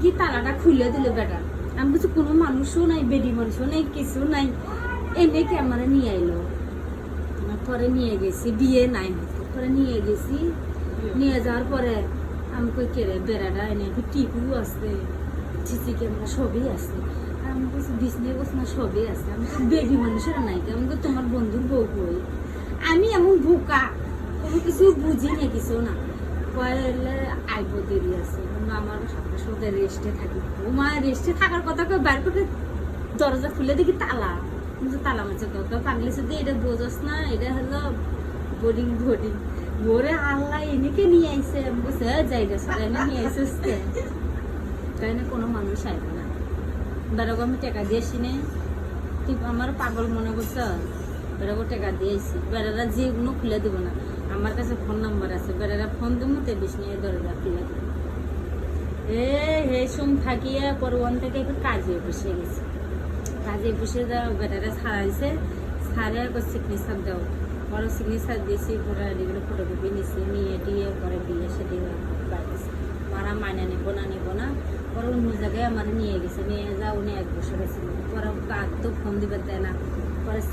দেখি তালাটা খুলে দিল বেটা। আমি বলছি কোনো মানুষও নাই, বেডি মানুষও নাই, কিছু নাই, এনে ক্যামেরা নিয়ে আইলো। পরে নিয়ে গেছি, বিয়ে নাই পরে নিয়ে গেছি। নিয়ে যাওয়ার পরে আমি কই কেড়ে বেড়াটা এনে টিপু আছে, সিসি ক্যামেরা সবই আছে। আমি বলছি বিছনে বসনা সবই আছে। আমি বেডি মানুষের নাই, আমি তোমার বন্ধুর বউ কই? আমি এমন বোকা, কোনো কিছু বুঝি না, কিছু না। পরে আইব দেরি আছে, আমার সাথে রেস্টে থাকি। ও মা রেস্টে থাকার কথা কেউ বাইর করে দরজা খুলে দেখি তালা। কিন্তু তালা মারছে কেউ পাগলি সাথে, এটা বোঝাস না, এটা হলো বোর্ডিং বোর্ডিং। ওরে আল্লাহ এনেকে নিয়ে আইসে। আমি বলছি জায়গা সব এনে নিয়ে আইসিস তাই না, কোনো মানুষ আইবে না। বেড়াবো আমি টাকা দিয়েছি নে, তুই আমার পাগল মনে করছ? বেড়াবো টাকা দিয়েছি, বেড়ারা যেগুলো খুলে দেবো না। আমার কাছে ফোন নাম্বার আছে, বেড়ারা ফোন দেবো তে বেশ নিয়ে দরজা খুলে দেবো। হে সোম থাকিয়া পরে ওয়ান থেকে একটু কাজে বসে গেছে। কাজে বসে যাও, বেটারা ছাড়াইছে, ছাড়ে আর সিগনেচার দাও। পরে সিগনেচার দিয়েছি, পরে এগুলো ফটোকপি নিছি, নিয়ে দিয়ে পরে বিয়ে সেটি বাড়িয়েছে। মারা মাইনা নেবো না পরে অন্য জায়গায় আমার নিয়ে গেছে, নিয়ে যা উনি 1 বছর আছে। পরে আর তো ফোন দিবে দেয় না,